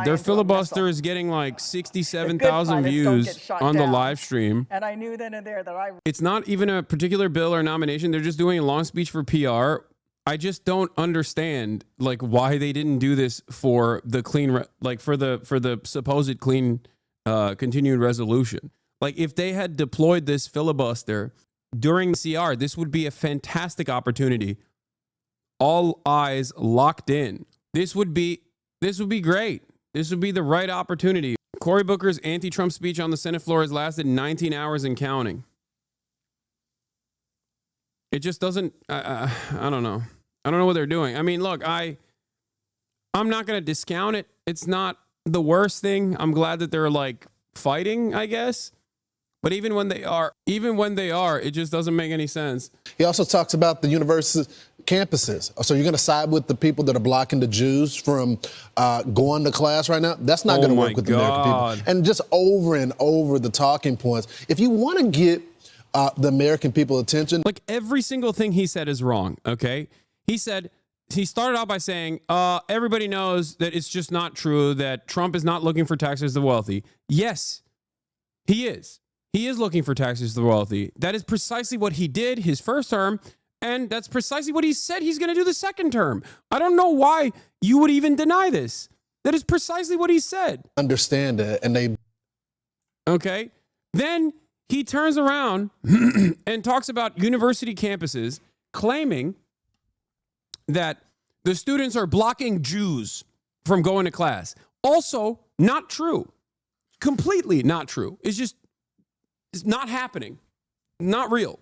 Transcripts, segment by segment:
Their filibuster is getting like 67,000 views on the live stream. And I knew then and there that it's not even a particular bill or nomination. They're just doing a long speech for PR. I just don't understand like why they didn't do this for the clean, like for the supposed clean continued resolution. Like if they had deployed this filibuster during the CR, this would be a fantastic opportunity. All eyes locked in. This would be great. This would be the right opportunity. Cory Booker's anti-Trump speech on the Senate floor has lasted 19 hours and counting. It just doesn't, I don't know. I don't know what they're doing. I mean, look, I'm not going to discount it. It's not the worst thing. I'm glad that they're like fighting, I guess. But even when they are, it just doesn't make any sense. He also talks about the university campuses. So you're going to side with the people that are blocking the Jews from going to class right now? That's not going to work with the American people. And just over and over the talking points. If you want to get the American people attention. Like every single thing he said is wrong, okay? He started out by saying, everybody knows that it's just not true that Trump is not looking for taxes to the wealthy. Yes, he is. He is looking for taxes to the wealthy. That is precisely what he did his first term, and that's precisely what he said he's going to do the second term. I don't know why you would even deny this. That is precisely what he said. Understand it, and they... Okay. Then he turns around and talks about university campuses, claiming that the students are blocking Jews from going to class. Also, not true. Completely not true. It's not happening. Not real.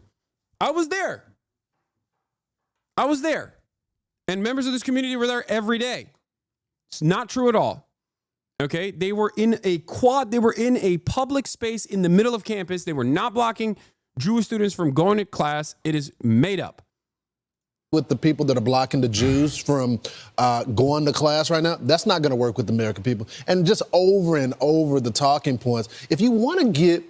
I was there. And members of this community were there every day. It's not true at all. Okay? They were in a public space in the middle of campus. They were not blocking Jewish students from going to class. It is made up. With the people that are blocking the Jews from going to class right now, that's not going to work with the American people. And just over and over the talking points. If you want to get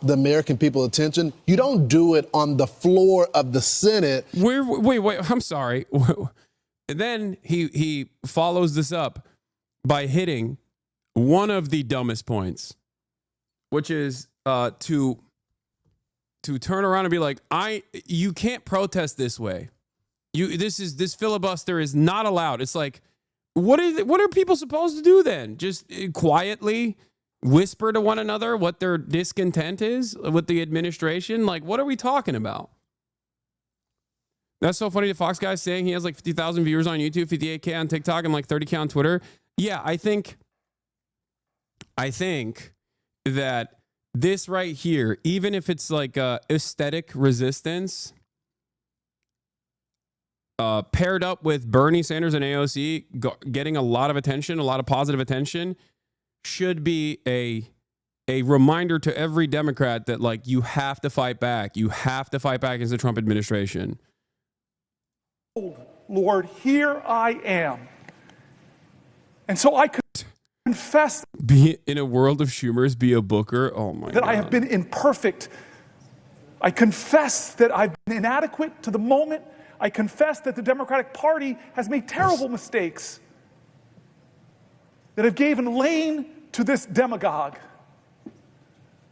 the American people attention, you don't do it on the floor of the Senate. Wait, I'm sorry. And then he follows this up by hitting one of the dumbest points, which is to turn around and be like, you can't protest this way. This filibuster is not allowed. It's like, what are people supposed to do then? Just quietly whisper to one another what their discontent is with the administration? Like, what are we talking about? That's so funny. The Fox guy's saying he has like 50,000 viewers on YouTube, 58K on TikTok, and like 30K on Twitter. Yeah, I think that this right here, even if it's like aesthetic resistance, paired up with Bernie Sanders and AOC getting a lot of attention, a lot of positive attention, should be a reminder to every Democrat that like you have to fight back. You have to fight back against the Trump administration. Lord, here I am. And so I could confess, be in a world of Schumers, be a Booker. Oh my God. That I have been imperfect. I confess that I've been inadequate to the moment. I confess that the Democratic Party has made terrible mistakes that have given lane to this demagogue.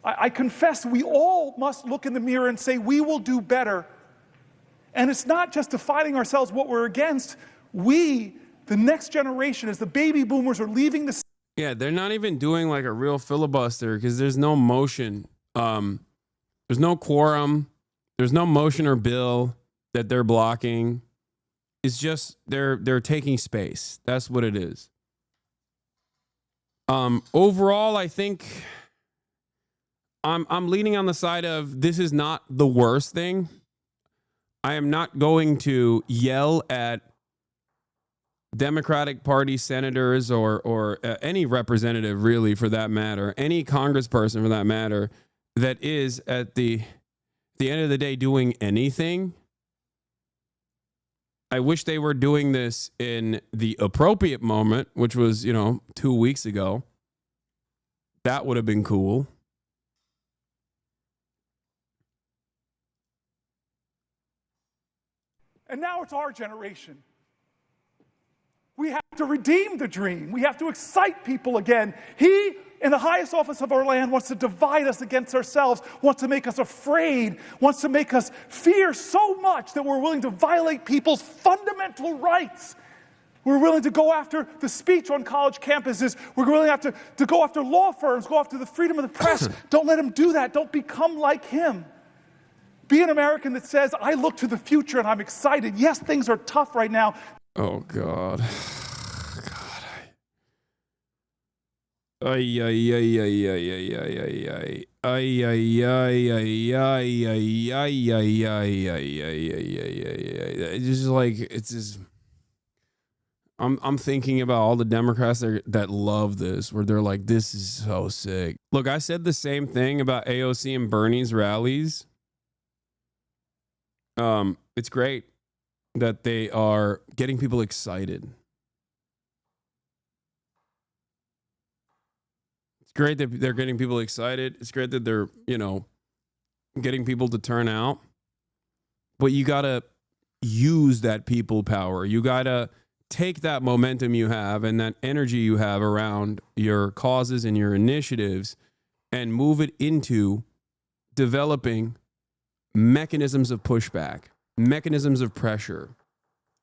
I confess we all must look in the mirror and say we will do better. And it's not just defining ourselves what we're against. We, the next generation, as the baby boomers are leaving the... Yeah, they're not even doing like a real filibuster because there's no motion. There's no quorum. There's no motion or bill that they're blocking. It's just they're taking space. That's what it is. Overall, I think I'm leaning on the side of this is not the worst thing. I am not going to yell at Democratic Party senators or any representative, really, for that matter, any congressperson for that matter, that is at the end of the day doing anything. I wish they were doing this in the appropriate moment, which was, 2 weeks ago. That would have been cool. And now it's our generation. We have to redeem the dream. We have to excite people again. He, in the highest office of our land, wants to divide us against ourselves, wants to make us afraid, wants to make us fear so much that we're willing to violate people's fundamental rights. We're willing to go after the speech on college campuses. We're willing to go after law firms, go after the freedom of the press. Don't let him do that. Don't become like him. Be an American that says, I look to the future and I'm excited. Yes, things are tough right now. Oh, God. Ay, ay, ay, ay, ay, ay, ay, ay, ay, ay, ay, ay, ay, ay, ay, ay, ay, ay. It's just like, it's just, I'm thinking about all the Democrats that love this, where they're like, this is so sick. Look, I said the same thing about AOC and Bernie's rallies. It's great that they are getting people excited. It's great that they're getting people excited. It's great that they're, getting people to turn out. But you got to use that people power. You got to take that momentum you have and that energy you have around your causes and your initiatives and move it into developing mechanisms of pushback, mechanisms of pressure,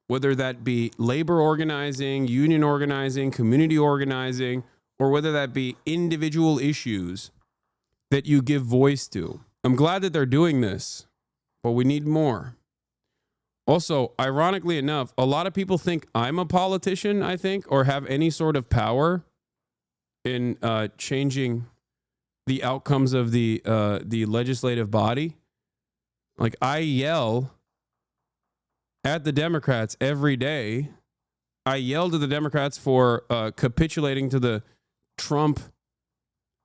whether that be labor organizing, union organizing, community organizing, or whether that be individual issues that you give voice to. I'm glad that they're doing this, but we need more. Also, ironically enough, a lot of people think I'm a politician, I think, or have any sort of power in changing the outcomes of the legislative body. Like, I yell at the Democrats every day. I yelled at the Democrats for capitulating to the Trump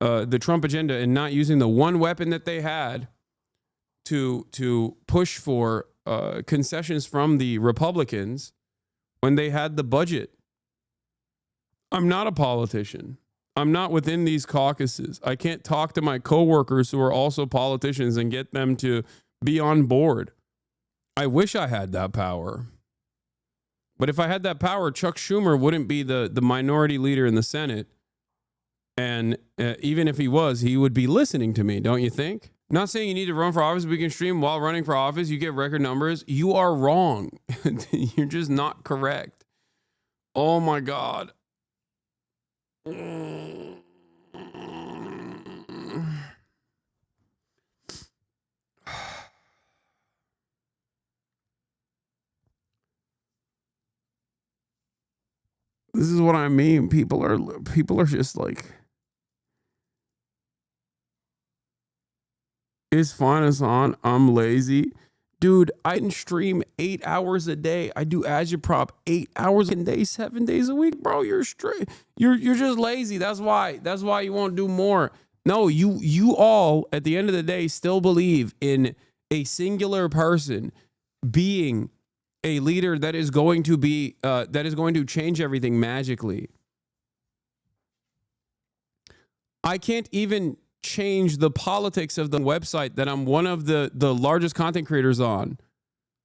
agenda and not using the one weapon that they had to push for concessions from the Republicans when they had the budget. I'm not a politician. I'm not within these caucuses. I can't talk to my coworkers who are also politicians and get them to be on board. I wish I had that power. But if I had that power, Chuck Schumer wouldn't be the minority leader in the Senate. And even if he was, he would be listening to me, don't you think? Not saying you need to run for office. We can stream while running for office. You get record numbers. You are wrong. You're just not correct. Oh, my God. This is what I mean. People are just like, it's fine, Hasan. I'm lazy. Dude, I can stream 8 hours a day. I do agitprop 8 hours a day, 7 days a week. Bro, you're straight. You're just lazy. That's why you won't do more. No, you all, at the end of the day, still believe in a singular person being a leader that is going to change everything magically. I can't even change the politics of the website that I'm one of the largest content creators on.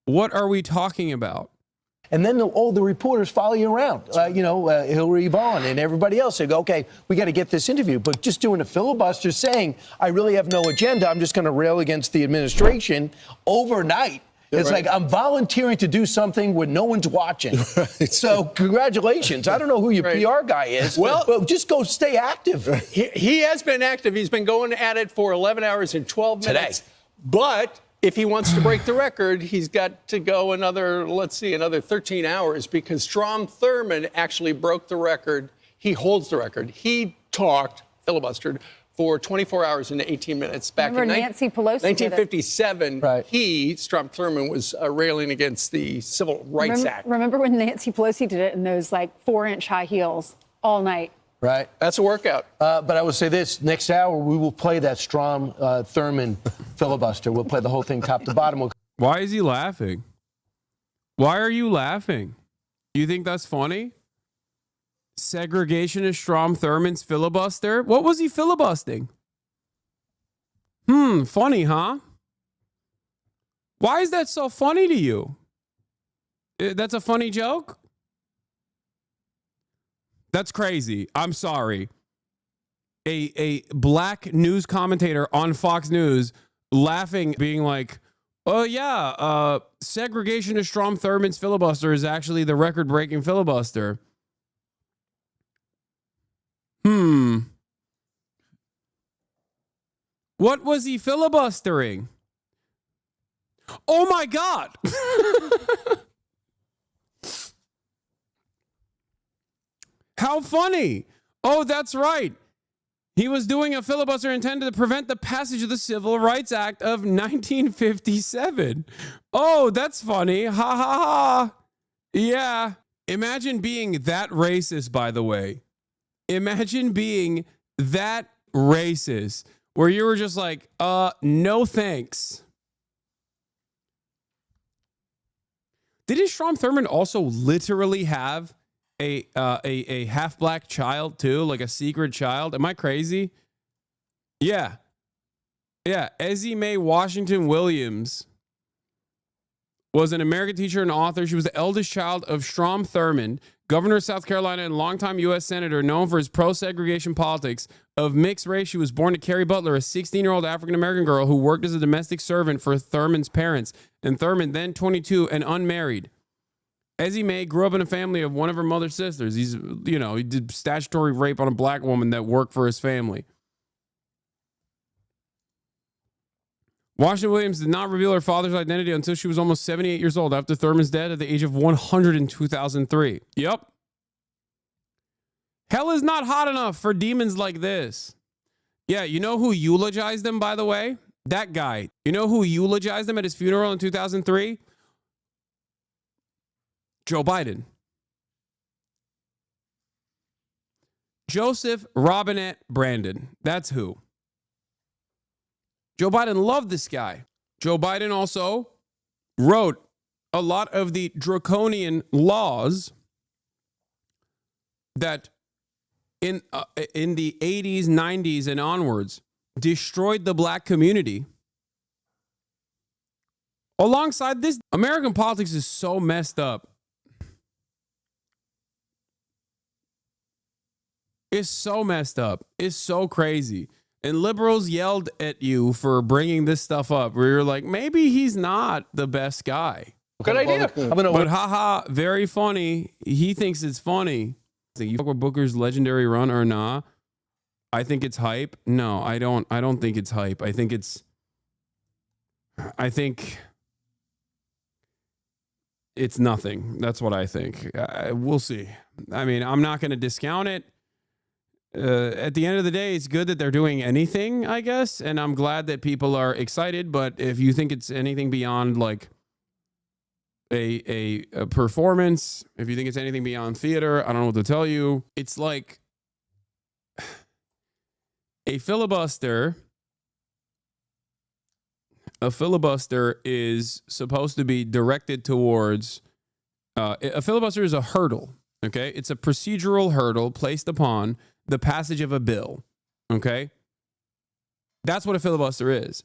What are we talking about? And then all the reporters follow you around, Hillary Vaughn and everybody else. They go, okay, we got to get this interview. But just doing a filibuster saying, I really have no agenda, I'm just going to rail against the administration overnight. It's like I'm volunteering to do something when no one's watching. Right. So congratulations. I don't know who your PR guy is, but just go stay active. He has been active. He's been going at it for 11 hours and 12 minutes. Today. But if he wants to break the record, he's got to go another 13 hours because Strom Thurmond actually broke the record. He holds the record. He filibustered for 24 hours and 18 minutes back in Nancy Pelosi 1957. Right. Strom Thurmond was railing against the Civil Rights Act. Remember when Nancy Pelosi did it in those 4-inch high heels all night? Right. That's a workout. But I will say this, next hour we will play that Strom Thurmond filibuster. We'll play the whole thing top to bottom. Why is he laughing? Why are you laughing? You think that's funny? Segregationist Strom Thurmond's filibuster? What was he filibustering? Funny, huh? Why is that so funny to you? That's a funny joke? That's crazy. I'm sorry. A black news commentator on Fox News laughing, being like, oh, yeah, segregation of Strom Thurmond's filibuster is actually the record-breaking filibuster. What was he filibustering? Oh, my God. How funny. Oh, that's right. He was doing a filibuster intended to prevent the passage of the Civil Rights Act of 1957. Oh, that's funny. Ha ha ha. Yeah. Imagine being that racist, by the way. Imagine being that racist where you were just like, no thanks. Didn't Strom Thurmond also literally have a half black child too, like a secret child? Am I crazy? Yeah. Ezzie Mae Washington Williams was an American teacher and author. She was the eldest child of Strom Thurmond, governor of South Carolina and longtime U.S. senator known for his pro-segregation politics. Of mixed race, she was born to Carrie Butler, a 16-year-old African-American girl who worked as a domestic servant for Thurmond's parents. And Thurmond, then 22 and unmarried. Ezzie Mae grew up in a family of one of her mother's sisters. He did statutory rape on a black woman that worked for his family. Washington Williams did not reveal her father's identity until she was almost 78 years old after Thurmond's death at the age of 100 in 2003. Yep. Hell is not hot enough for demons like this. Yeah, you know who eulogized him, by the way? That guy. You know who eulogized him at his funeral in 2003? Joe Biden. Joseph Robinette Brandon. That's who. Joe Biden loved this guy. Joe Biden also wrote a lot of the draconian laws that in the 80s, 90s, and onwards destroyed the black community. Alongside this, American politics is so messed up. It's so messed up. It's so crazy. And liberals yelled at you for bringing this stuff up, where you're like, maybe he's not the best guy. Good idea. But haha, very funny. He thinks it's funny. You fuck with Booker's legendary run or nah? I think it's hype. No, I don't think it's hype. I think it's nothing. That's what I think. We'll see. I mean, I'm not going to discount it. At the end of the day, it's good that they're doing anything, I guess, and I'm glad that people are excited. But if you think it's anything beyond like a performance, if you think it's anything beyond theater, I don't know what to tell you. It's like a filibuster. A filibuster is supposed to be directed towards. A filibuster is a hurdle. Okay, it's a procedural hurdle placed upon the passage of a bill. Okay, that's what a filibuster is.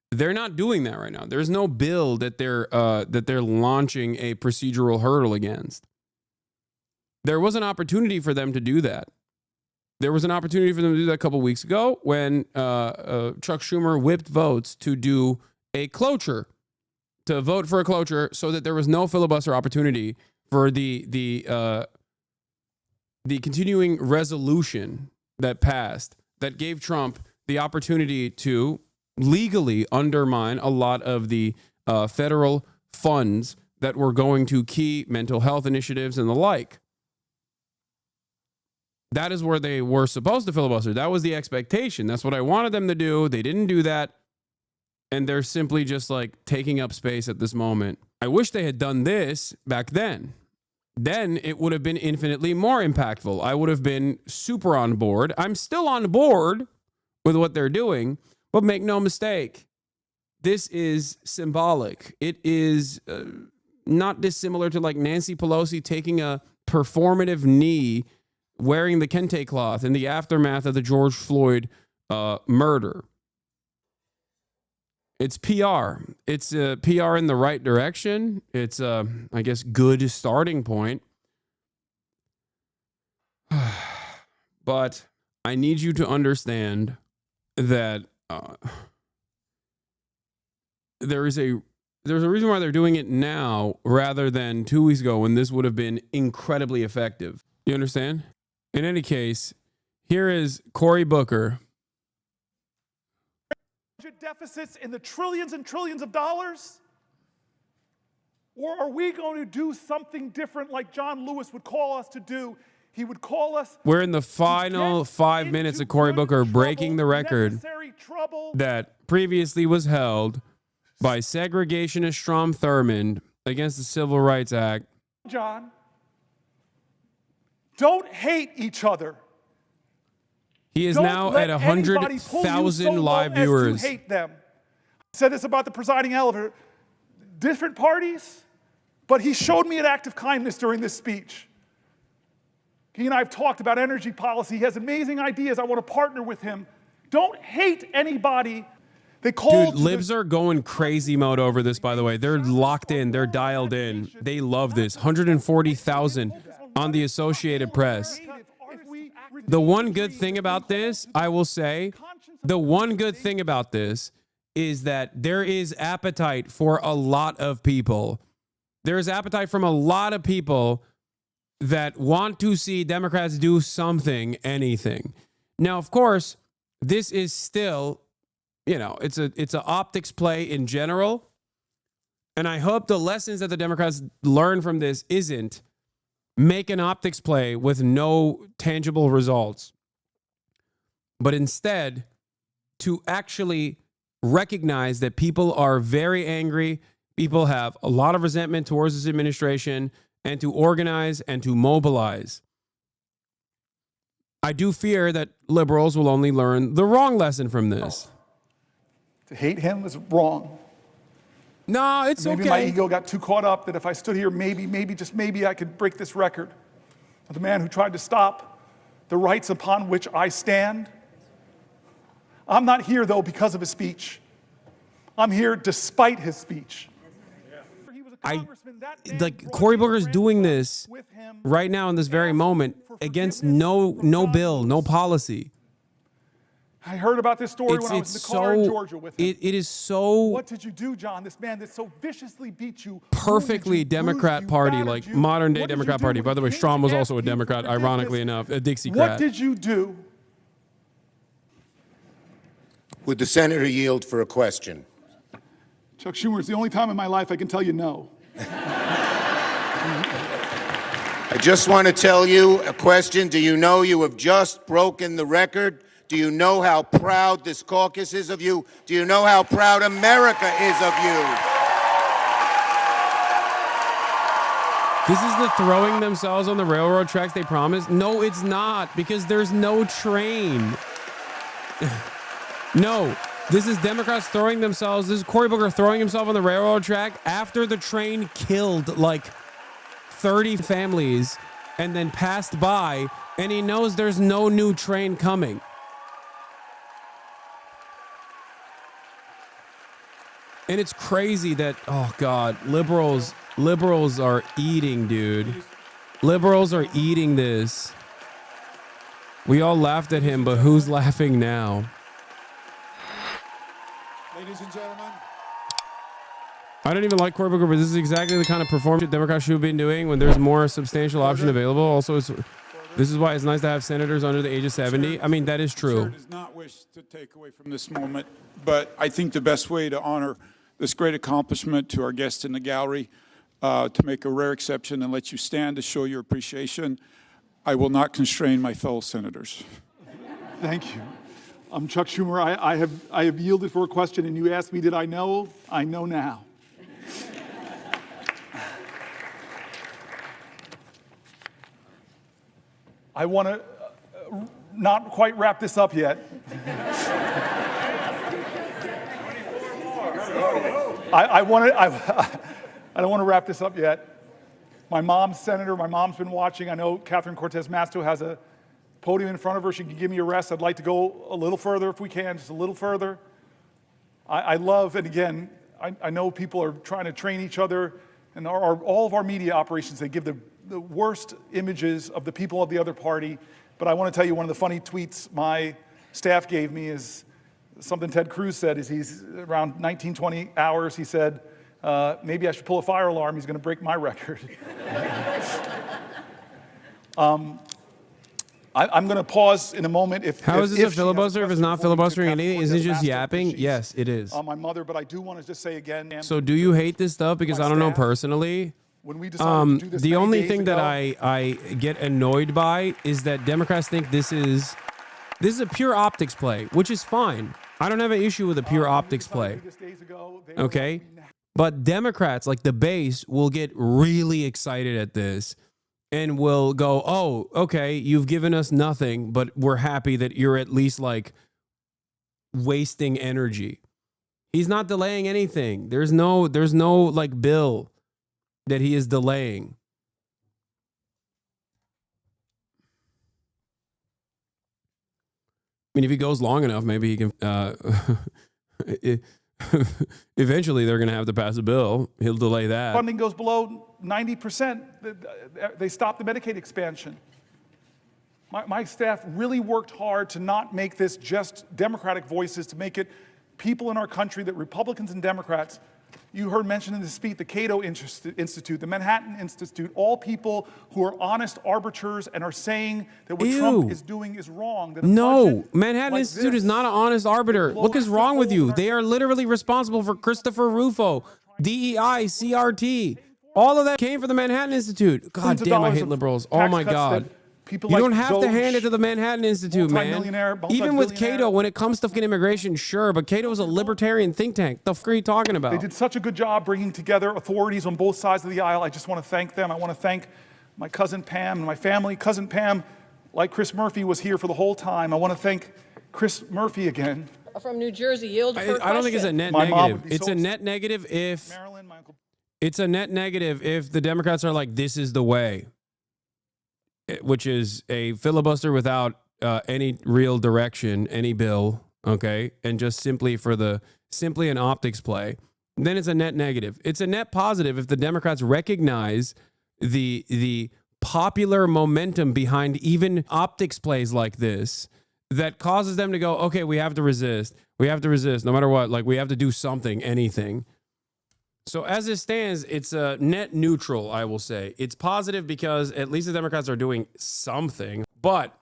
They're not doing that right now. There's no bill that they're launching a procedural hurdle against. There was an opportunity for them to do that. There was an opportunity for them to do that a couple weeks ago when Chuck Schumer whipped votes to do a cloture, to vote for a cloture, so that there was no filibuster opportunity for the continuing resolution that passed that gave Trump the opportunity to legally undermine a lot of the federal funds that were going to key mental health initiatives and the like. That is where they were supposed to filibuster. That was the expectation. That's what I wanted them to do. They didn't do that. And they're simply just like taking up space at this moment. I wish they had done this back then. Then it would have been infinitely more impactful. I would have been super on board. I'm still on board with what they're doing, but make no mistake, this is symbolic. It is not dissimilar to like Nancy Pelosi taking a performative knee, wearing the kente cloth in the aftermath of the George Floyd murder. It's PR. It's PR in the right direction. It's I guess, good starting point. But I need you to understand that there's a reason why they're doing it now rather than 2 weeks ago when this would have been incredibly effective. You understand? In any case, here is Cory Booker. Deficits in the trillions and trillions of dollars? Or are we going to do something different like John Lewis would call us to do? He would call us. We're in the final 5 minutes of Cory Booker breaking the record that previously was held by segregationist Strom Thurmond against the Civil Rights Act. John, don't hate each other. He is now at 100,000 live viewers. Hate them. I said this about the presiding elder. Different parties, but he showed me an act of kindness during this speech. He and I have talked about energy policy. He has amazing ideas. I want to partner with him. Don't hate anybody. Dude, libs are going crazy mode over this, by the way. They're locked in. They're dialed in. They love this. 140,000 on the Associated Press. The one good thing about this, I will say, the one good thing about this is that there is appetite for a lot of people. There is appetite from a lot of people that want to see Democrats do something, anything. Now, of course, this is still, you know, it's an optics play in general. And I hope the lessons that the Democrats learn from this isn't make an optics play with no tangible results, but instead to actually recognize that people are very angry, people have a lot of resentment towards this administration, and to organize and to mobilize. I do fear that liberals will only learn the wrong lesson from this. To hate him is wrong. No, it's okay. Maybe my ego got too caught up that if I stood here, just maybe I could break this record of the man who tried to stop the rights upon which I stand. I'm not here, though, because of his speech. I'm here despite his speech. Like Cory Booker's doing this right now in this very moment against no bill, no policy. I heard about this story when I was in the car in Georgia with him. It is so. What did you do, John? This man that so viciously beat you. Perfectly Democrat Party, like modern day Democrat Party. By the way, Strom was also a Democrat, ironically enough, a Dixiecrat. What did you do? Would the senator yield for a question? Chuck Schumer, it's the only time in my life I can tell you no. I just want to tell you a question. Do you know you have just broken the record? Do you know how proud this caucus is of you? Do you know how proud America is of you? This is the throwing themselves on the railroad tracks they promised? No, it's not, because there's no train. No, this is Democrats throwing themselves. This is Cory Booker throwing himself on the railroad track after the train killed like 30 families and then passed by, and he knows there's no new train coming. And it's crazy that, oh God, liberals are eating, dude. Liberals are eating this. We all laughed at him, but who's laughing now? Ladies and gentlemen. I don't even like Cory Booker, but this is exactly the kind of performance that Democrats should have been doing when there's more substantial option available. Also, this is why it's nice to have senators under the age of 70. I mean, that is true. Does not wish to take away from this moment, but I think the best way to honor this great accomplishment to our guests in the gallery, to make a rare exception and let you stand to show your appreciation, I will not constrain my fellow senators. Thank you. I'm Chuck Schumer. I have yielded for a question, and you asked me, did I know? I know now. I want to not quite wrap this up yet. I don't want to wrap this up yet. My mom's senator. My mom's been watching. I know Catherine Cortez Masto has a podium in front of her. She can give me a rest. I'd like to go a little further if we can, just a little further. I love, and again, I know people are trying to train each other, and all of our media operations, they give the the worst images of the people of the other party. But I want to tell you, one of the funny tweets my staff gave me is something Ted Cruz said. Is he's around 19, 20 hours, he said, maybe I should pull a fire alarm. He's going to break my record. I'm going to pause in a moment. How is this a filibuster if it's not filibustering anything? Is it just yapping? Yes, it is. My mother, but I do want to just say again. So do you hate this stuff? Because I don't know personally. When we decided to do this the many only days thing that ago, I get annoyed by is that Democrats think this is a pure optics play, which is fine. I don't have an issue with a pure optics play. Okay? But Democrats, like the base, will get really excited at this and will go, oh, okay, you've given us nothing, but we're happy that you're at least like wasting energy. He's not delaying anything. There's no like bill that he is delaying. I mean, if he goes long enough, maybe he can. Eventually, they're going to have to pass a bill. He'll delay that. Funding goes below 90%. They stopped the Medicaid expansion. My staff really worked hard to not make this just Democratic voices, to make it people in our country, that Republicans and Democrats. You heard mentioned in the speech the Cato Institute, the Manhattan Institute, all people who are honest arbiters and are saying that what Trump is doing is wrong. That no, Manhattan Institute is not an honest arbiter. What is wrong with you? They are literally responsible for Christopher Rufo, DEI, CRT. All of that came from the Manhattan Institute. God damn, I hate liberals. Oh my God. You don't have to hand it to the Manhattan Institute, man. Even with Cato, when it comes to fucking immigration, sure, but Cato is a libertarian think tank. The fuck are you talking about? They did such a good job bringing together authorities on both sides of the aisle. I just want to thank them. I want to thank my cousin Pam and my family. Cousin Pam, like Chris Murphy, was here for the whole time. I want to thank Chris Murphy again. From New Jersey, yield for I don't think it's a net negative. It's a net negative if it's a net negative if the Democrats are like, this is the way, which is a filibuster without any real direction, any bill, okay, and just simply an optics play. Then it's a net negative. It's a net positive if the Democrats recognize the popular momentum behind even optics plays like this that causes them to go, okay, we have to resist. We have to resist no matter what. Like, we have to do something, anything. So as it stands, it's a net neutral, I will say. It's positive because at least the Democrats are doing something. But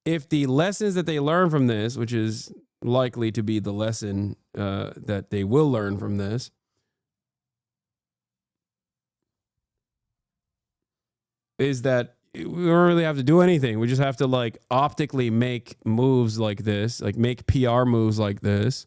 if the lessons that they learn from this, which is likely to be the lesson that they will learn from this, is that we don't really have to do anything. We just have to like optically make moves like this, like make PR moves like this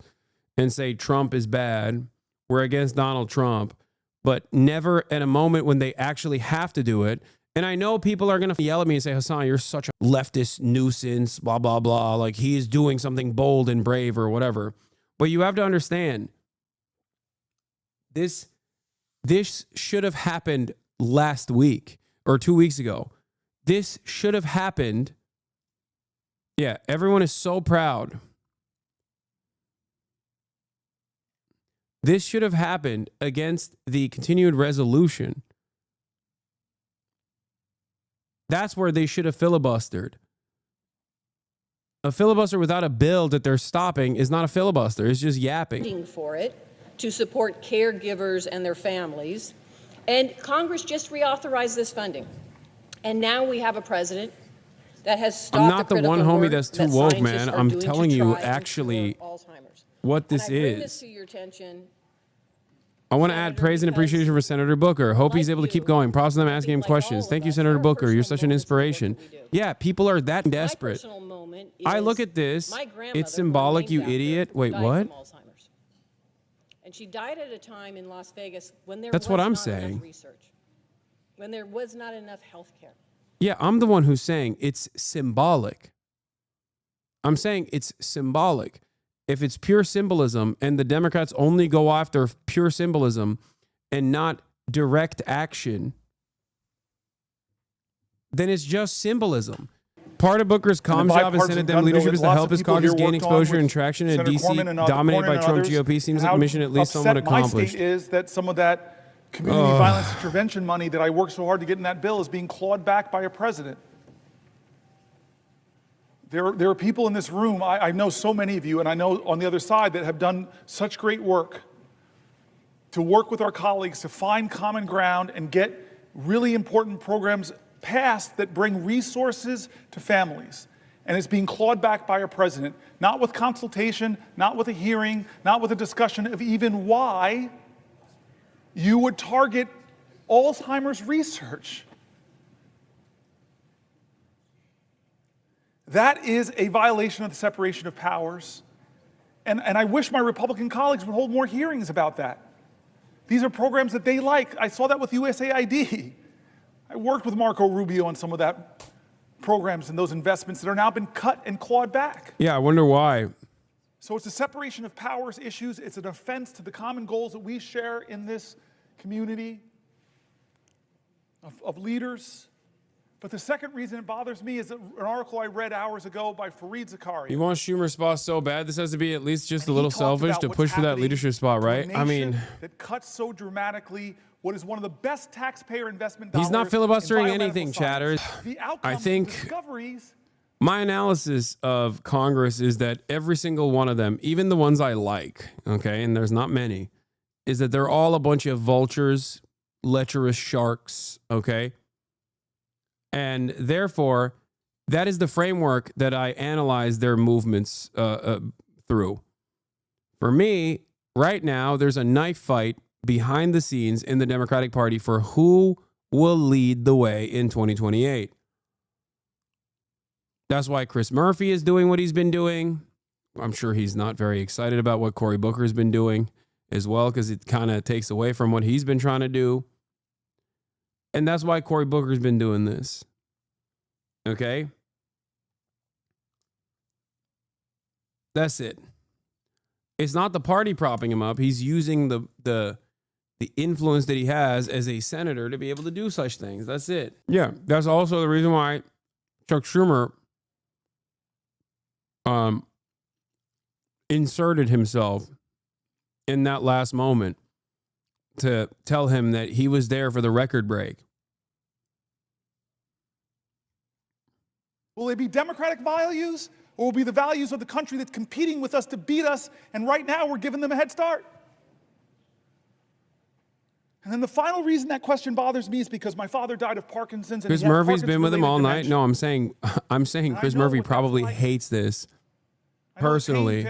and say Trump is bad. We're against Donald Trump, but never at a moment when they actually have to do it. And I know people are going to yell at me and say, Hasan, you're such a leftist nuisance, blah, blah, blah. Like he's doing something bold and brave or whatever. But you have to understand, this should have happened last week or 2 weeks ago. This should have happened. Yeah, everyone is so proud. This should have happened against the continued resolution. That's where they should have filibustered. A filibuster without a bill that they're stopping is not a filibuster. It's just yapping. For it to support caregivers and their families. And Congress just reauthorized this funding. And now we have a president that has stopped I'm not the one homie that's too woke, man. I'm telling you actually what this is. I want to add praise and appreciation for Senator Booker. Hope he's able to keep going. Props to them asking him questions. Thank you, Senator Booker. You're such an inspiration. Yeah, people are that desperate. I look at this. It's symbolic, you idiot. Wait, what? And she died at a time in Las Vegas when there That's was what I'm not saying. enough research, when there was not enough health care. Yeah, I'm the one who's saying it's symbolic. I'm saying it's symbolic. If it's pure symbolism and the Democrats only go after pure symbolism and not direct action, then it's just symbolism. Part of Booker's comms job in Senate Dem leadership is to help his caucus gain exposure and traction in a D.C. dominated by Trump GOP. Seems like a mission at least somewhat accomplished. My state is that some of that Community violence intervention money that I worked so hard to get in that bill is being clawed back by a president. There are people in this room, I know so many of you, and I know on the other side, that have done such great work to work with our colleagues to find common ground and get really important programs passed that bring resources to families. And it's being clawed back by our president, not with consultation, not with a hearing, not with a discussion of even why you would target Alzheimer's research. That is a violation of the separation of powers. And I wish my Republican colleagues would hold more hearings about that. These are programs that they like. I saw that with USAID. I worked with Marco Rubio on some of that programs and those investments that are now been cut and clawed back. Yeah, I wonder why. So it's a separation of powers issues. It's an offense to the common goals that we share in this community of leaders. But the second reason it bothers me is an article I read hours ago by Fareed Zakaria. You want Schumer's spot so bad, this has to be at least just And a little he talked selfish about to what's push for that happening leadership spot, to a right? I nation mean, that cuts so dramatically what is one of the best taxpayer investment dollars. he's not filibustering in biomedical anything, science. chatters. The I outcomes, think discoveries. my analysis of Congress is that every single one of them, even the ones I like, okay, and there's not many, is that they're all a bunch of vultures, lecherous sharks, okay? And therefore, that is the framework that I analyze their movements through. For me, right now, there's a knife fight behind the scenes in the Democratic Party for who will lead the way in 2028. That's why Chris Murphy is doing what he's been doing. I'm sure he's not very excited about what Cory Booker has been doing as well, because it kind of takes away from what he's been trying to do. And that's why Cory Booker's been doing this. Okay? That's it. It's not the party propping him up. He's using the influence that he has as a senator to be able to do such things. That's it. Yeah, that's also the reason why Chuck Schumer inserted himself in that last moment to tell him that he was there for the record break. Will they be democratic values, or will it be the values of the country that's competing with us to beat us, and right now we're giving them a head start? And then the final reason that question bothers me is because my father died of Parkinson's. And Chris Murphy's been with him all night. No, I'm saying Chris Murphy probably hates this personally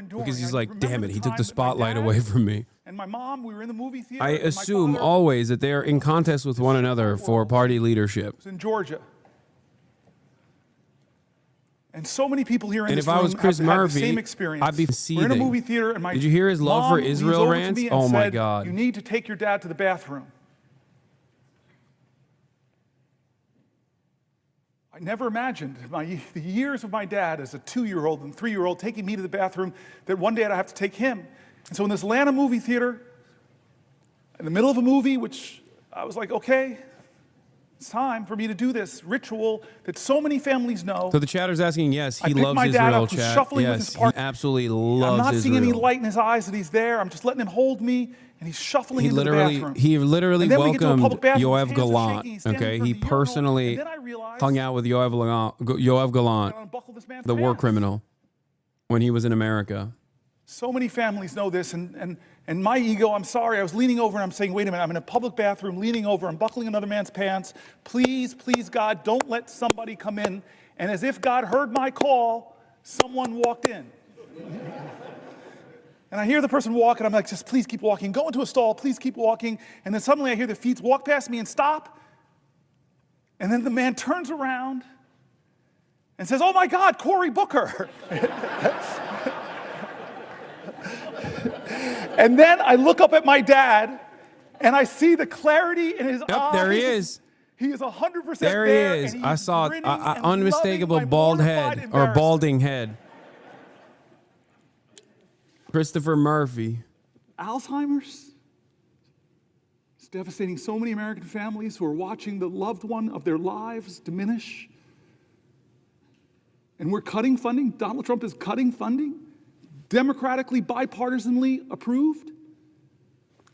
because he's like, damn it, he took the spotlight away from me. And my mom, we were in the movie theater. I assume always that they are in contest with one another for party leadership. It was in Georgia. And so many people here in this room have had the same experience. I'd be We're seething. in a movie theater, and my Did you hear his love for mom leans Israel over to rants? me and Oh my said, God. you need to take your dad to the bathroom. I never imagined the years of my dad as a 2-year-old and 3-year-old taking me to the bathroom, that one day I'd have to take him. And so in this Atlanta movie theater, in the middle of a movie, which I was like, okay, it's time for me to do this ritual that so many families know. So the chatter's asking, yes, he I picked loves my dad Israel, up, who's chat. shuffling with Yes, his he partner. absolutely loves I'm not Israel. seeing any light in his eyes that he's there. I'm just letting him hold me, and he's shuffling into the bathroom. He literally And then we get to a welcomed public bathroom, Yoav his hands are Gallant. shaking, he's standing Okay, in he front of the urinal, personally and then I realized hung out with Yoav Gallant, unbuckle this man's the war pants. criminal, when he was in America. So many families know this, and my ego, I'm sorry, I was leaning over and I'm saying, wait a minute, I'm in a public bathroom, leaning over, I'm buckling another man's pants. Please, please, God, don't let somebody come in. And as if God heard my call, someone walked in. And I hear the person walk, and I'm like, just please keep walking. Go into a stall, please keep walking. And then suddenly I hear the feet walk past me and stop. And then the man turns around and says, oh my God, Cory Booker. And then I look up at my dad, and I see the clarity in his eyes. There he is. He is 100% There he is. I saw an unmistakable bald head or balding head. Christopher Murphy. Alzheimer's is devastating so many American families who are watching the loved one of their lives diminish. And we're cutting funding. Donald Trump is cutting funding, democratically, bipartisanly approved.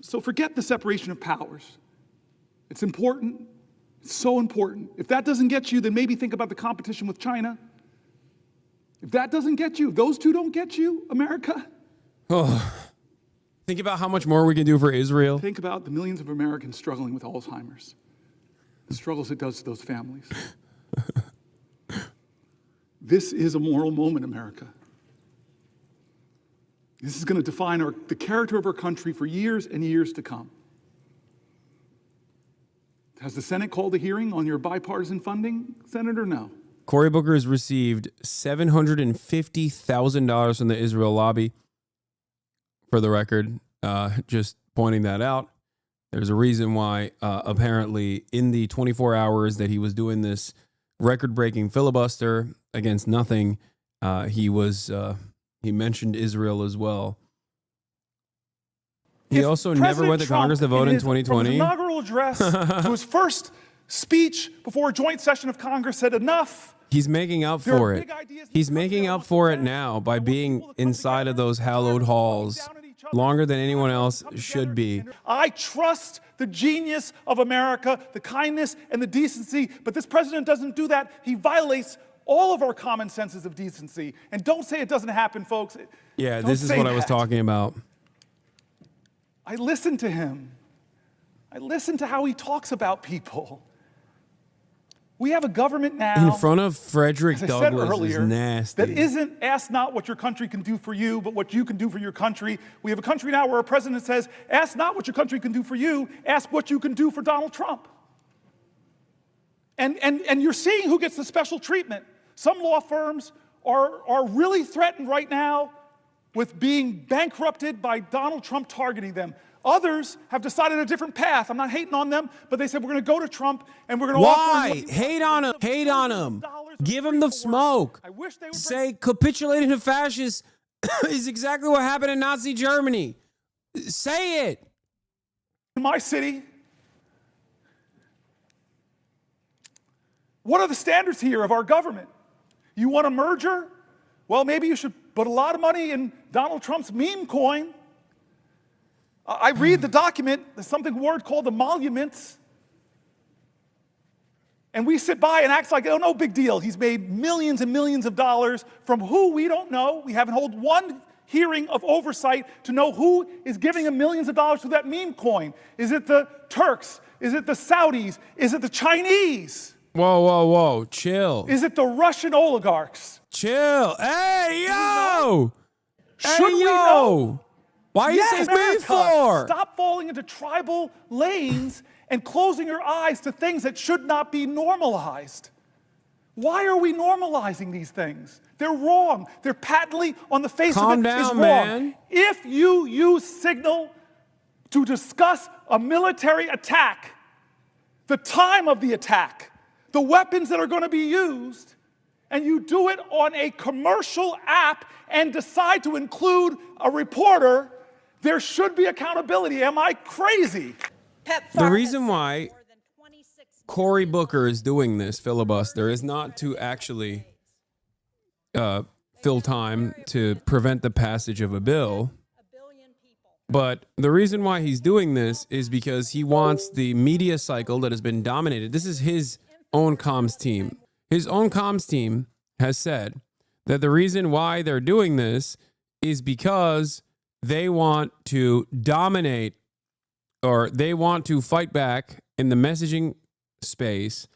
So forget the separation of powers. It's important. It's so important. If that doesn't get you, then maybe think about the competition with China. If that doesn't get you, if those two don't get you, America. Oh, think about how much more we can do for Israel. Think about the millions of Americans struggling with Alzheimer's. The struggles it does to those families. This is a moral moment, America. This is going to define the character of our country for years and years to come. Has the Senate called a hearing on your bipartisan funding, Senator? No. Cory Booker has received $750,000 from the Israel lobby. For the record, just pointing that out. There's a reason why, apparently, in the 24 hours that he was doing this record-breaking filibuster against nothing, he mentioned Israel as well. He also never went to Congress to vote in 2020. From his inaugural address to his first speech before a joint session of Congress said enough. He's making up for it. He's making up for it now by being inside of those hallowed halls longer than anyone else should be. I trust the genius of America, the kindness and the decency, but this president doesn't do that. He violates all of our common senses of decency. And don't say it doesn't happen, folks. Yeah, this is what I was talking about. I listen to him. I listen to how he talks about people. We have a government now, in front of Frederick as I Douglass, said earlier, is nasty. that isn't ask not what your country can do for you, but what you can do for your country. We have a country now where a president says, ask not what your country can do for you, ask what you can do for Donald Trump. And you're seeing who gets the special treatment. Some law firms are really threatened right now with being bankrupted by Donald Trump targeting them. Others have decided a different path. I'm not hating on them, but they said we're going to go to Trump and we're going to offer him. Why? Hate on him. Hate on him. Give him the smoke. I wish they would say capitulating to fascists is exactly what happened in Nazi Germany. Say it. In my city, what are the standards here of our government? You want a merger? Well, maybe you should put a lot of money in Donald Trump's meme coin. I read the document, there's a word called emoluments. And we sit by and act like, oh, no big deal. He's made millions and millions of dollars from who we don't know. We haven't held one hearing of oversight to know who is giving him millions of dollars to that meme coin. Is it the Turks? Is it the Saudis? Is it the Chinese? Whoa, whoa, whoa. Chill. Is it the Russian oligarchs? Chill. Hey, yo. Should we know? Why are you saying me for? Stop falling into tribal lanes and closing your eyes to things that should not be normalized. Why are we normalizing these things? They're wrong. They're patently on the face of it is wrong. Man. If you use signal to discuss a military attack, the time of the attack, the weapons that are going to be used, and you do it on a commercial app and decide to include a reporter, there should be accountability. Am I crazy? The reason why Cory Booker is doing this filibuster is not to actually fill time to prevent the passage of a bill. But the reason why he's doing this is because he wants the media cycle that has been dominated. This is his own comms team. His own comms team has said that the reason why they're doing this is because they want to dominate, or they want to fight back in the messaging space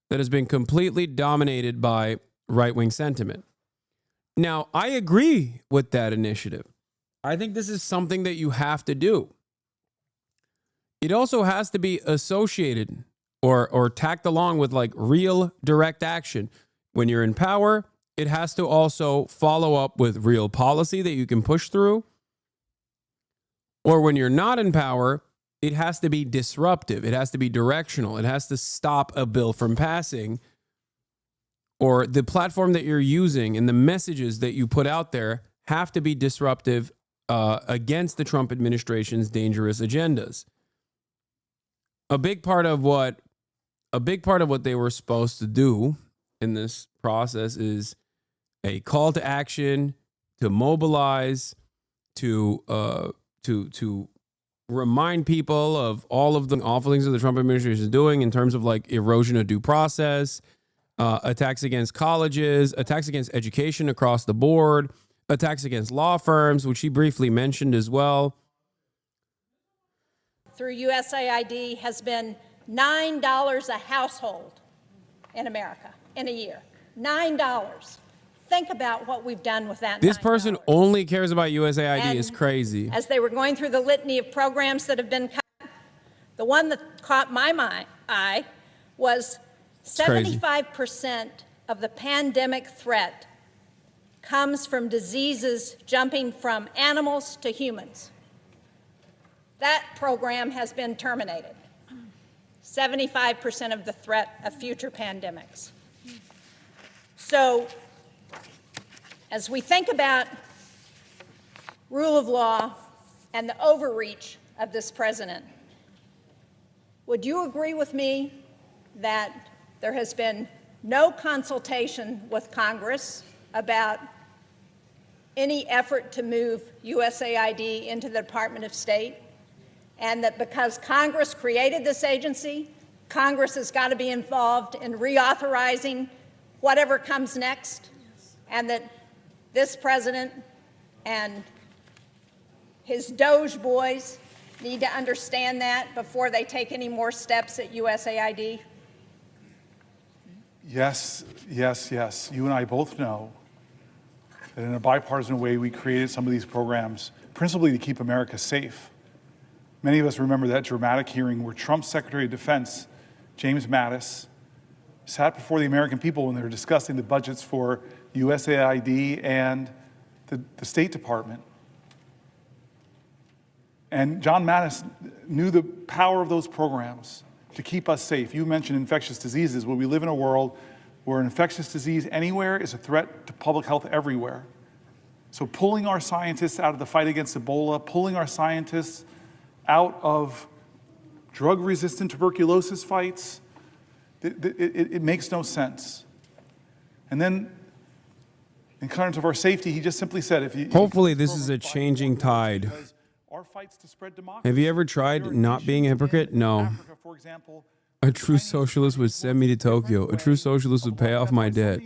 that has been completely dominated by right-wing sentiment. Now, I agree with that initiative. I think this is something that you have to do. It also has to be associated or tacked along with like real direct action. When you're in power, it has to also follow up with real policy that you can push through. Or when you're not in power, it has to be disruptive. It has to be directional. It has to stop a bill from passing. Or the platform that you're using and the messages that you put out there have to be disruptive against the Trump administration's dangerous agendas. A big part of what they were supposed to do in this process is a call to action, to mobilize, to remind people of all of the awful things that the Trump administration is doing in terms of like erosion of due process, attacks against colleges, attacks against education across the board, attacks against law firms, which he briefly mentioned as well. Through USAID has been $9 a household in America in a year. $9. Think about what we've done with that. This person only cares about USAID And is crazy. As they were going through the litany of programs that have been cut, the one that caught my eye was 75% of the pandemic threat comes from diseases jumping from animals to humans. That program has been terminated. 75% of the threat of future pandemics. So, as we think about rule of law and the overreach of this president, would you agree with me that there has been no consultation with Congress about any effort to move USAID into the Department of State, and that because Congress created this agency, Congress has got to be involved in reauthorizing whatever comes next, and that this president and his Doge boys need to understand that before they take any more steps at USAID? Yes, yes, yes. You and I both know that in a bipartisan way, we created some of these programs principally to keep America safe. Many of us remember that dramatic hearing where Trump's Secretary of Defense, James Mattis, sat before the American people when they were discussing the budgets for USAID and the State Department. And John Mattis knew the power of those programs to keep us safe. You mentioned infectious diseases. Well, we live in a world where an infectious disease anywhere is a threat to public health everywhere. So pulling our scientists out of the fight against Ebola, pulling our scientists out of drug-resistant tuberculosis fights, it makes no sense. And then, in terms of our safety, he just simply said, if you... Hopefully this is a changing tide. Have you ever tried not being a hypocrite? No. A true socialist would send me to Tokyo. A true socialist would pay off my debt.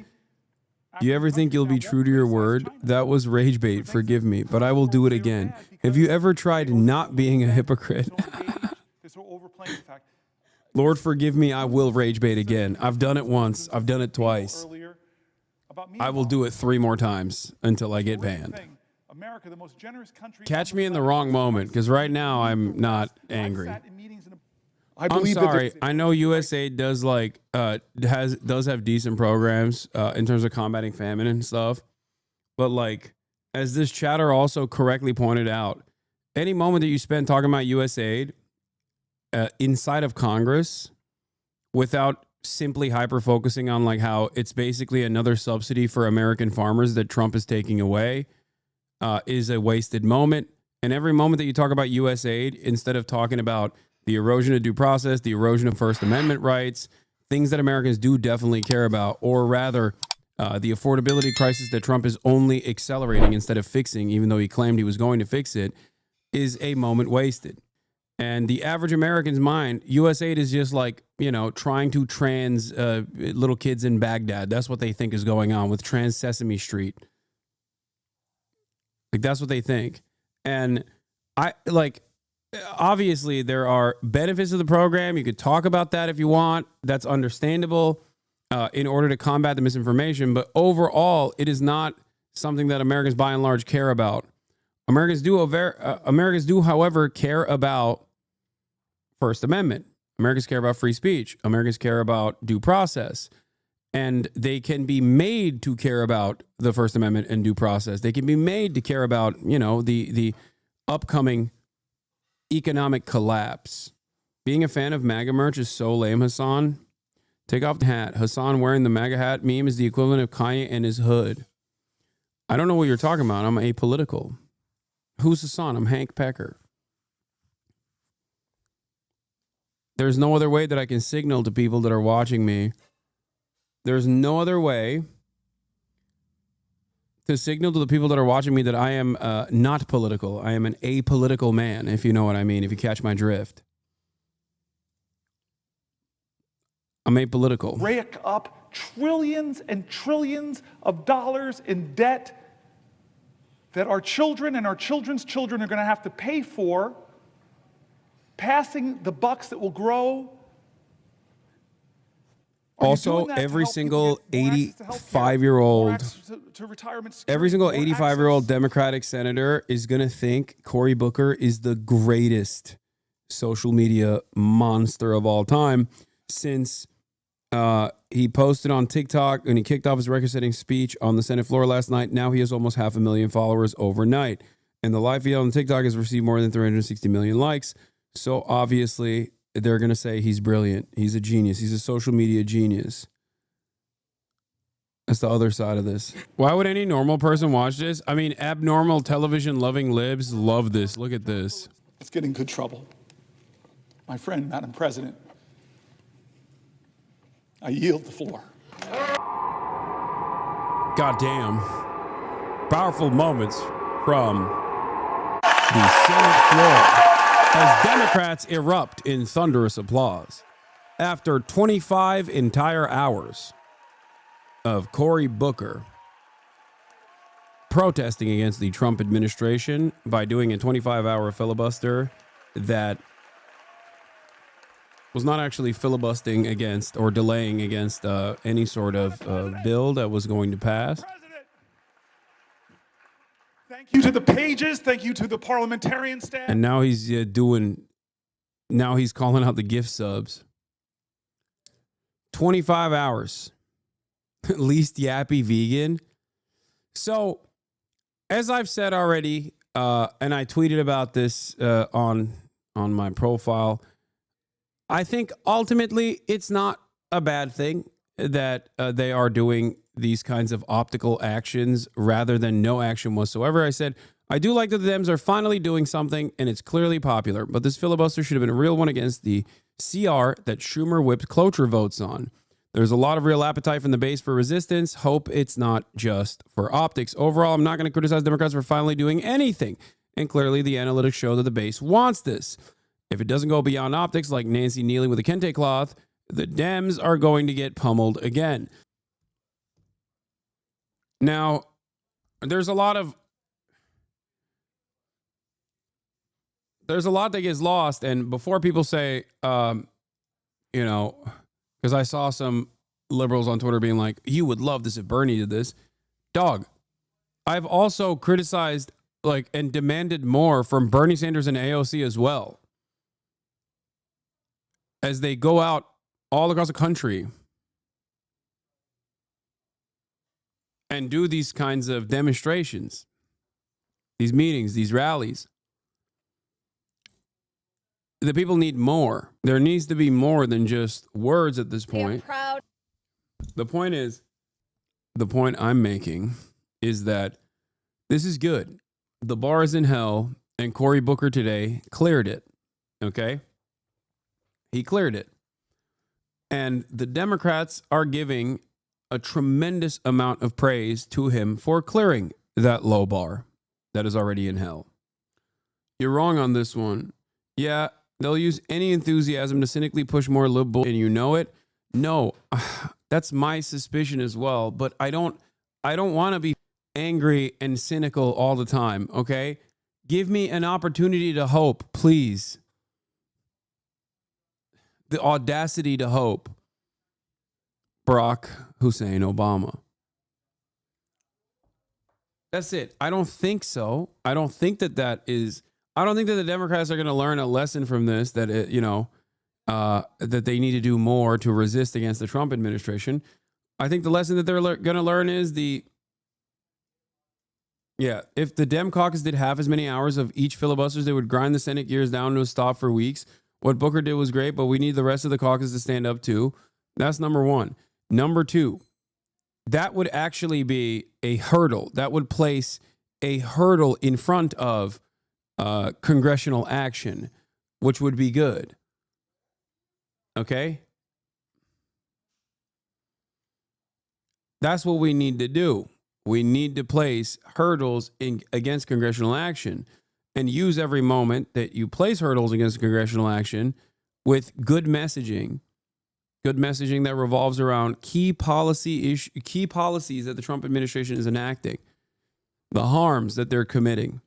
Do you ever think you'll be true to your word? That was rage bait, forgive me, but I will do it again. Have you ever tried not being a hypocrite? Lord, forgive me, I will rage bait again. I've done it once. I've done it twice. I will do it 3 more times until I get banned. Catch me in the wrong moment, because right now I'm not angry. I'm sorry. I know USA does does have decent programs in terms of combating famine and stuff, but like as this chatter also correctly pointed out, any moment that you spend talking about USAID inside of Congress without simply hyper focusing on like how it's basically another subsidy for American farmers that Trump is taking away is a wasted moment. And every moment that you talk about USAID, instead of talking about the erosion of due process, the erosion of First Amendment rights, things that Americans do definitely care about, or rather the affordability crisis that Trump is only accelerating instead of fixing, even though he claimed he was going to fix it, is a moment wasted. And the average American's mind, USAID is just like, you know, trying to trans little kids in Baghdad. That's what they think is going on with Trans Sesame Street. Like, that's what they think. And obviously there are benefits of the program. You could talk about that if you want. That's understandable in order to combat the misinformation. But overall, it is not something that Americans by and large care about. Americans do, however, care about First Amendment. Americans care about free speech. Americans care about due process. And they can be made to care about the First Amendment and due process. They can be made to care about, you know, the upcoming economic collapse. Being a fan of MAGA merch is so lame, Hasan. Take off the hat. Hasan wearing the MAGA hat meme is the equivalent of Kanye and his hood. I don't know what you're talking about. I'm apolitical. Who's Hasan? I'm Hank Pecker. There's no other way that I can signal to people that are watching me. There's no other way to signal to the people that are watching me that I am not political. I am an apolitical man, if you know what I mean, if you catch my drift. I'm apolitical. Rake up trillions and trillions of dollars in debt that our children and our children's children are going to have to pay for, passing the bucks that will grow. Also, every single 85-year-old, every single 85-year-old Democratic senator is going to think Cory Booker is the greatest social media monster of all time, since he posted on TikTok and he kicked off his record-setting speech on the Senate floor last night. Now he has almost 500,000 followers overnight. And the live feed on TikTok has received more than 360 million likes. So obviously, they're going to say he's brilliant. He's a genius. He's a social media genius. That's the other side of this. Why would any normal person watch this? I mean, abnormal television-loving libs love this. Look at this. Let's get in good trouble. My friend, Madam President, I yield the floor. Goddamn. Powerful moments from the Senate floor as Democrats erupt in thunderous applause after 25 entire hours of Cory Booker protesting against the Trump administration by doing a 25-hour filibuster that was not actually filibustering against or delaying against any sort of bill that was going to pass. Thank you to the pages. Thank you to the parliamentarian staff. And now he's now he's calling out the gift subs. 25 hours. Least yappy vegan. So, as I've said already, and I tweeted about this on my profile, I think ultimately it's not a bad thing that they are doing these kinds of optical actions rather than no action whatsoever. I said, I do like that the Dems are finally doing something and it's clearly popular, but this filibuster should have been a real one against the CR that Schumer whipped cloture votes on. There's a lot of real appetite from the base for resistance. Hope it's not just for optics. Overall, I'm not going to criticize Democrats for finally doing anything. And clearly the analytics show that the base wants this. If it doesn't go beyond optics, like Nancy kneeling with a kente cloth, the Dems are going to get pummeled again. Now, there's a lot that gets lost. And before people say, because I saw some liberals on Twitter being like, you would love this if Bernie did this. Dog, I've also criticized and demanded more from Bernie Sanders and AOC as well, as they go out all across the country and do these kinds of demonstrations, these meetings, these rallies. The people need more. There needs to be more than just words at this point. Proud. The point I'm making is that this is good. The bar is in hell, and Cory Booker today cleared it. Okay? He cleared it. And the Democrats are giving a tremendous amount of praise to him for clearing that low bar that is already in hell. You're wrong on this one. Yeah, they'll use any enthusiasm to cynically push more liberal, and you know it. No, that's my suspicion as well. But I don't want to be angry and cynical all the time. Okay, give me an opportunity to hope, please. The audacity to hope. Barack Hussein Obama. That's it. I don't think so. I don't think that the Democrats are going to learn a lesson from this, that that they need to do more to resist against the Trump administration. I think the lesson that they're going to learn is if the Dem caucus did half as many hours of each filibusters, they would grind the Senate gears down to a stop for weeks. What Booker did was great, but we need the rest of the caucus to stand up too. That's number one. Number two, that would actually be a hurdle. That would place a hurdle in front of congressional action, which would be good. Okay? That's what we need to do. We need to place hurdles against congressional action and use every moment that you place hurdles against congressional action with good messaging that revolves around key policies that the Trump administration is enacting, the harms that they're committing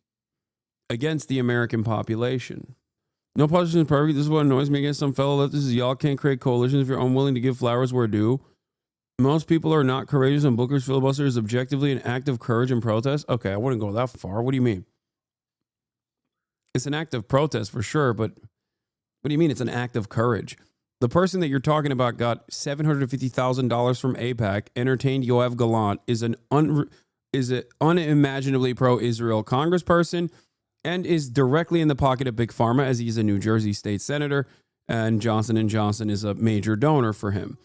against the American population. No politician is perfect. This is what annoys me against some fellow leftists is y'all can't create coalitions if you're unwilling to give flowers where due. Most people are not courageous, and Booker's filibuster is objectively an act of courage and protest. Okay, I wouldn't go that far. What do you mean? It's an act of protest for sure, but what do you mean it's an act of courage? The person that you're talking about got $750,000 from AIPAC, entertained Yoav Gallant, is an unimaginably pro-Israel congressperson, and is directly in the pocket of Big Pharma as he's a New Jersey state senator, and Johnson & Johnson is a major donor for him.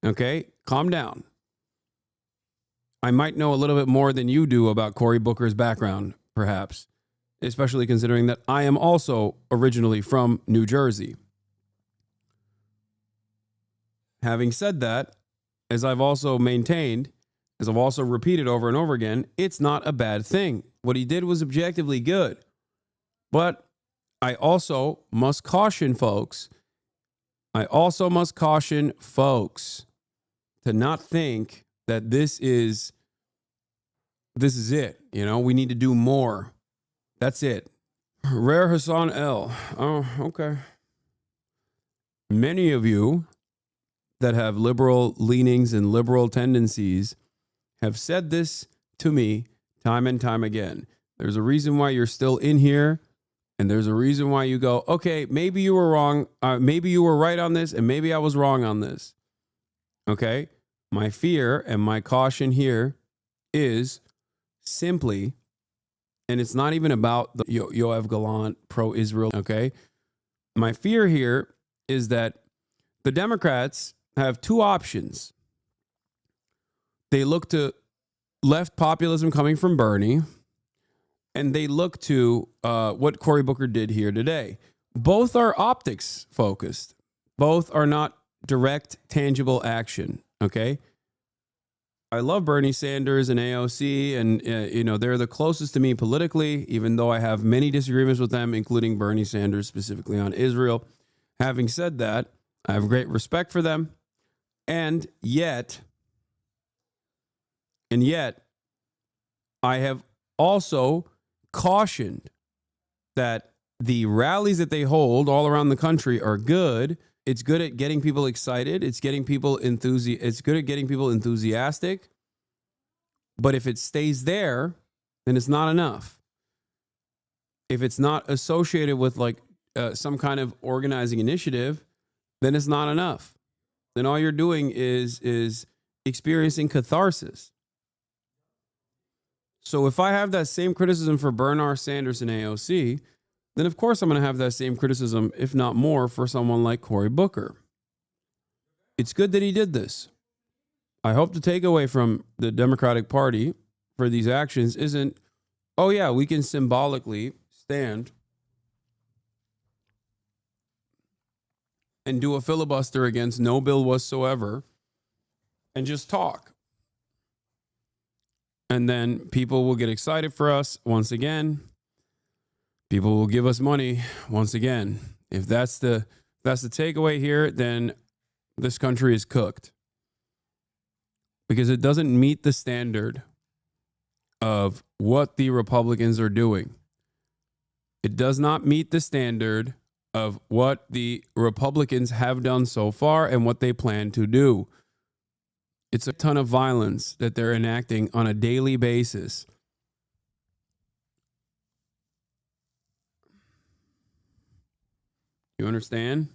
Okay, calm down. I might know a little bit more than you do about Cory Booker's background, perhaps, especially considering that I am also originally from New Jersey. Having said that, as I've also maintained, as I've also repeated over and over again, it's not a bad thing. What he did was objectively good. But I also must caution folks. To not think that this is it. You know, we need to do more. That's it. Rare Hassan L. Oh, okay. Many of you that have liberal leanings and liberal tendencies have said this to me time and time again. There's a reason why you're still in here, and there's a reason why you go, okay, maybe you were wrong. Maybe you were right on this, and maybe I was wrong on this. Okay? My fear and my caution here is simply, and it's not even about the Yoav Gallant pro-Israel, okay? My fear here is that the Democrats have two options. They look to left populism coming from Bernie, and they look to what Cory Booker did here today. Both are optics focused. Both are not direct, tangible action, okay? I love Bernie Sanders and AOC, and they're the closest to me politically, even though I have many disagreements with them, including Bernie Sanders specifically on Israel. Having said that, I have great respect for them, and yet, I have also cautioned that the rallies that they hold all around the country are good. It's good at getting people excited. It's good at getting people enthusiastic. But if it stays there, then it's not enough. If it's not associated with some kind of organizing initiative, then it's not enough. Then all you're doing is experiencing catharsis. So if I have that same criticism for Bernard Sanders and AOC, then of course I'm going to have that same criticism, if not more, for someone like Cory Booker. It's good that he did this. I hope the takeaway from the Democratic Party for these actions isn't, oh yeah, we can symbolically stand and do a filibuster against no bill whatsoever and just talk. And then people will get excited for us once again. People will give us money once again. If that's the takeaway here, then this country is cooked. Because it doesn't meet the standard of what the Republicans are doing. It does not meet the standard of what the Republicans have done so far and what they plan to do. It's a ton of violence that they're enacting on a daily basis. You understand?